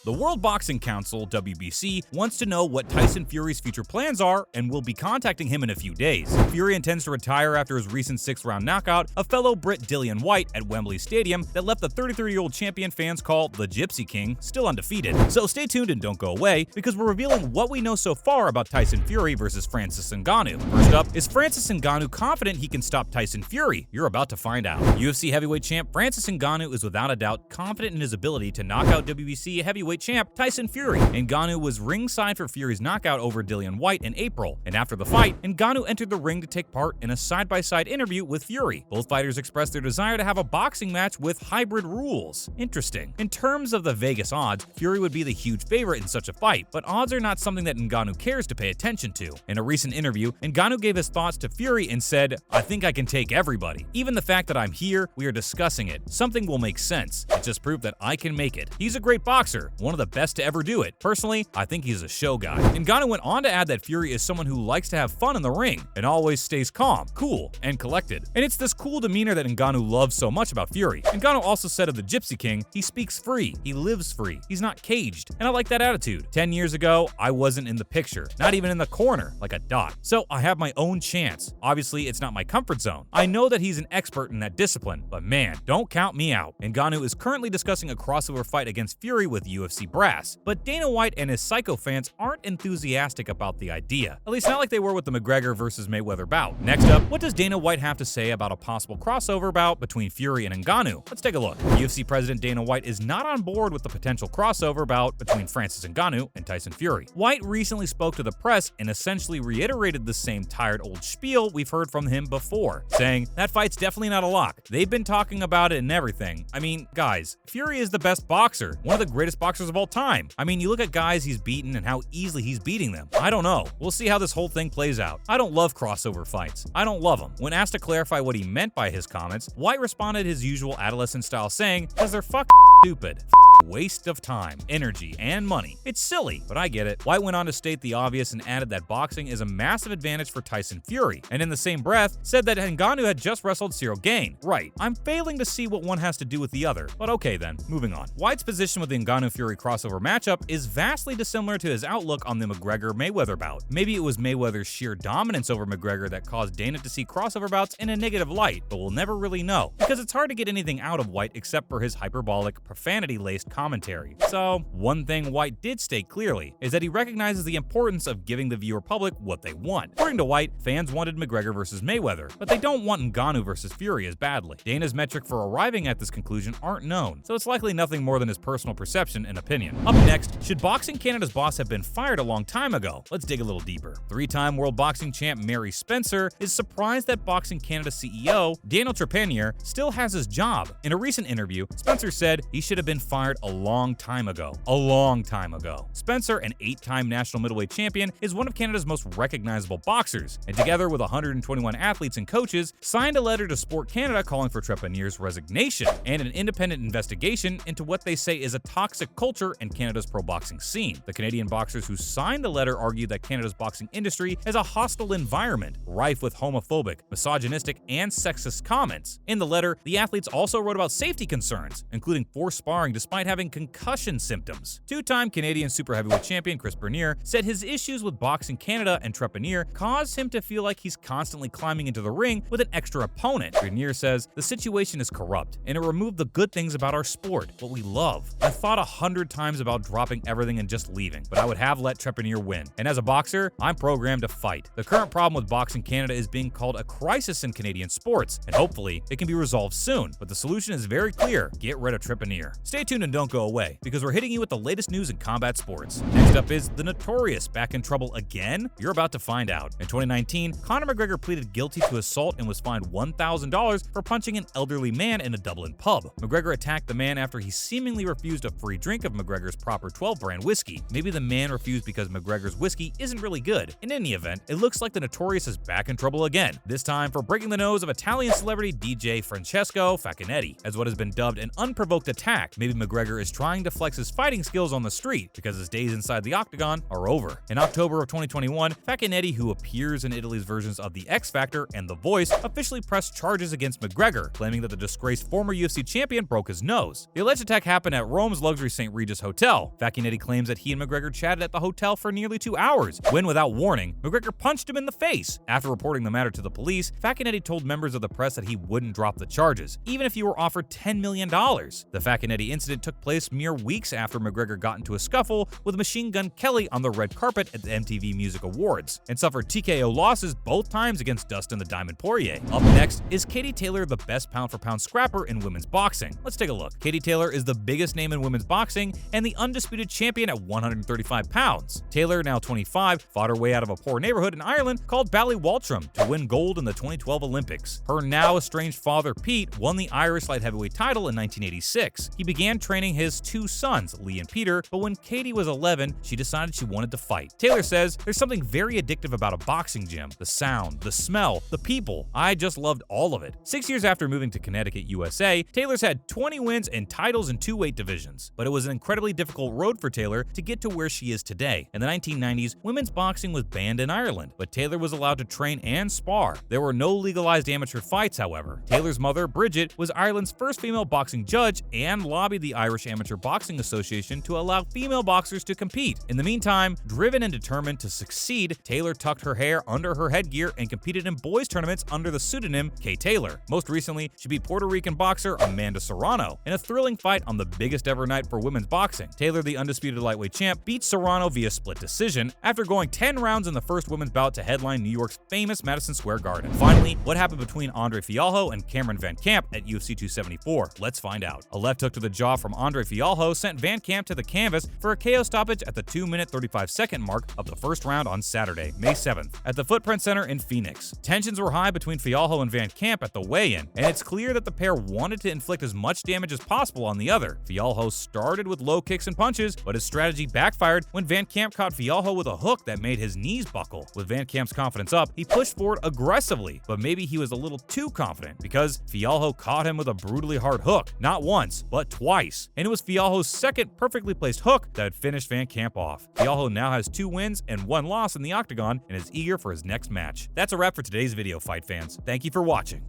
The World Boxing Council, WBC, wants to know what Tyson Fury's future plans are and will be contacting him in a few days. Fury intends to retire after his recent 6th-round knockout of fellow Brit Dillian Whyte at Wembley Stadium that left the 33-year-old champion fans call the Gypsy King still undefeated. So stay tuned and don't go away, because we're revealing what we know so far about Tyson Fury versus Francis Ngannou. First up, is Francis Ngannou confident he can stop Tyson Fury? You're about to find out. UFC heavyweight champ Francis Ngannou is without a doubt confident in his ability to knock out WBC heavyweight champ Tyson Fury. Ngannou was ringside for Fury's knockout over Dillian Whyte in April, and after the fight, Ngannou entered the ring to take part in a side-by-side interview with Fury. Both fighters expressed their desire to have a boxing match with hybrid rules. Interesting. In terms of the Vegas odds, Fury would be the huge favorite in such a fight, but odds are not something that Ngannou cares to pay attention to. In a recent interview, Ngannou gave his thoughts to Fury and said, "I think I can take everybody. Even the fact that I'm here, we are discussing it. Something will make sense. It just proved that I can make it. He's a great boxer, one of the best to ever do it. Personally, I think he's a show guy." Ngannou went on to add that Fury is someone who likes to have fun in the ring and always stays calm, cool, and collected. And it's this cool demeanor that Ngannou loves so much about Fury. Ngannou also said of the Gypsy King, he speaks free, he lives free, he's not caged, and I like that attitude. 10 years ago, I wasn't in the picture, not even in the corner, like a dot. So I have my own chance. Obviously, it's not my comfort zone. I know that he's an expert in that discipline, but man, don't count me out. Ngannou is currently discussing a crossover fight against Fury with UFC brass, but Dana White and his Psycho fans aren't enthusiastic about the idea. At least not like they were with the McGregor versus Mayweather bout. Next up, what does Dana White have to say about a possible crossover bout between Fury and Ngannou? Let's take a look. UFC President Dana White is not on board with the potential crossover bout between Francis Ngannou and Tyson Fury. White recently spoke to the press and essentially reiterated the same tired old spiel we've heard from him before, saying, "That fight's definitely not a lock. They've been talking about it and everything. I mean, guys, Fury is the best boxer, one of the greatest boxers of all time. I mean, you look at guys he's beaten and how easily he's beating them. I don't know. We'll see how this whole thing plays out. I don't love crossover fights. I don't love them." When asked to clarify what he meant by his comments, White responded his usual adolescent style, saying, "Because they're stupid. Waste of time, energy, and money. It's silly, but I get it." White went on to state the obvious and added that boxing is a massive advantage for Tyson Fury, and in the same breath, said that Ngannou had just wrestled Cyril Gane. Right, I'm failing to see what one has to do with the other, but okay then, moving on. White's position with the Ngannou-Fury crossover matchup is vastly dissimilar to his outlook on the McGregor-Mayweather bout. Maybe it was Mayweather's sheer dominance over McGregor that caused Dana to see crossover bouts in a negative light, but we'll never really know, because it's hard to get anything out of White except for his hyperbolic, profanity-laced commentary. So, one thing White did state clearly is that he recognizes the importance of giving the viewer public what they want. According to White, fans wanted McGregor versus Mayweather, but they don't want Ngannou versus Fury as badly. Dana's metric for arriving at this conclusion aren't known, so it's likely nothing more than his personal perception and opinion. Up next, should Boxing Canada's boss have been fired a long time ago? Let's dig a little deeper. Three-time world boxing champ Mary Spencer is surprised that Boxing Canada CEO Daniel Trepanier still has his job. In a recent interview, Spencer said he should have been fired a long time ago. A long time ago. Spencer, an 8-time national middleweight champion, is one of Canada's most recognizable boxers, and together with 121 athletes and coaches, signed a letter to Sport Canada calling for Trepanier's resignation and an independent investigation into what they say is a toxic culture in Canada's pro boxing scene. The Canadian boxers who signed the letter argued that Canada's boxing industry has a hostile environment, rife with homophobic, misogynistic, and sexist comments. In the letter, the athletes also wrote about safety concerns, including forced sparring despite having concussion symptoms. Two-time Canadian super heavyweight champion Chris Bernier said his issues with Boxing Canada and Trepanier caused him to feel like he's constantly climbing into the ring with an extra opponent. Bernier says, "The situation is corrupt, and it removed the good things about our sport, what we love. I thought 100 times about dropping everything and just leaving, but I would have let Trepanier win. And as a boxer, I'm programmed to fight. The current problem with Boxing Canada is being called a crisis in Canadian sports, and hopefully it can be resolved soon, but the solution is very clear. Get rid of Trepanier." Stay tuned and don't go away, because we're hitting you with the latest news in combat sports. Next up is the Notorious back in trouble again? You're about to find out. In 2019, Conor McGregor pleaded guilty to assault and was fined $1,000 for punching an elderly man in a Dublin pub. McGregor attacked the man after he seemingly refused a free drink of McGregor's proper 12-brand whiskey. Maybe the man refused because McGregor's whiskey isn't really good. In any event, it looks like the Notorious is back in trouble again, this time for breaking the nose of Italian celebrity DJ Francesco Facchinetti. As what has been dubbed an unprovoked attack, maybe McGregor is trying to flex his fighting skills on the street because his days inside the octagon are over. In October of 2021, Facchinetti, who appears in Italy's versions of The X Factor and The Voice, officially pressed charges against McGregor, claiming that the disgraced former UFC champion broke his nose. The alleged attack happened at Rome's luxury St. St. Regis Hotel. Facchinetti claims that he and McGregor chatted at the hotel for nearly 2 hours, when without warning, McGregor punched him in the face. After reporting the matter to the police, Facchinetti told members of the press that he wouldn't drop the charges, even if he were offered $10 million. The Facchinetti incident took place mere weeks after McGregor got into a scuffle with Machine Gun Kelly on the red carpet at the MTV Music Awards, and suffered TKO losses both times against Dustin the Diamond Poirier. Up next, is Katie Taylor the best pound-for-pound scrapper in women's boxing? Let's take a look. Katie Taylor is the biggest name in women's boxing and the undisputed champion at 135 pounds. Taylor, now 25, fought her way out of a poor neighborhood in Ireland called Ballywaltrim to win gold in the 2012 Olympics. Her now estranged father, Pete, won the Irish light heavyweight title in 1986. He began training his 2 sons, Lee and Peter, but when Katie was 11, she decided she wanted to fight. Taylor says, "There's something very addictive about a boxing gym. The sound, the smell, the people. I just loved all of it." 6 years after moving to Connecticut, USA, Taylor's had 20 wins and titles in 2 weight divisions. But it was an incredibly difficult road for Taylor to get to where she is today. In the 1990s, women's boxing was banned in Ireland, but Taylor was allowed to train and spar. There were no legalized amateur fights, however. Taylor's mother, Bridget, was Ireland's first female boxing judge and lobbied the Irish Amateur Boxing Association to allow female boxers to compete. In the meantime, driven and determined to succeed, Taylor tucked her hair under her headgear and competed in boys' tournaments under the pseudonym Kay Taylor. Most recently, she beat Puerto Rican boxer Amanda Serrano in a thrilling fight on the biggest ever night for women's boxing. Taylor, the undisputed lightweight champ, beat Serrano via split decision after going 10 rounds in the first women's bout to headline New York's famous Madison Square Garden. Finally, what happened between Andre Fialho and Cameron Van Camp at UFC 274? Let's find out. A left hook to the jaw from Andre Fialho sent Van Camp to the canvas for a KO stoppage at the 2-minute 35-second mark of the first round on Saturday, May 7th, at the Footprint Center in Phoenix. Tensions were high between Fialho and Van Camp at the weigh-in, and it's clear that the pair wanted to inflict as much damage as possible on the other. Fialho started with low kicks and punches, but his strategy backfired when Van Camp caught Fialho with a hook that made his knees buckle. With Van Camp's confidence up, he pushed forward aggressively, but maybe he was a little too confident because Fialho caught him with a brutally hard hook, not once, but twice. And it was Fialho's second perfectly placed hook that finished Van Camp off. Fialho now has 2 wins and 1 loss in the octagon and is eager for his next match. That's a wrap for today's video, fight fans. Thank you for watching.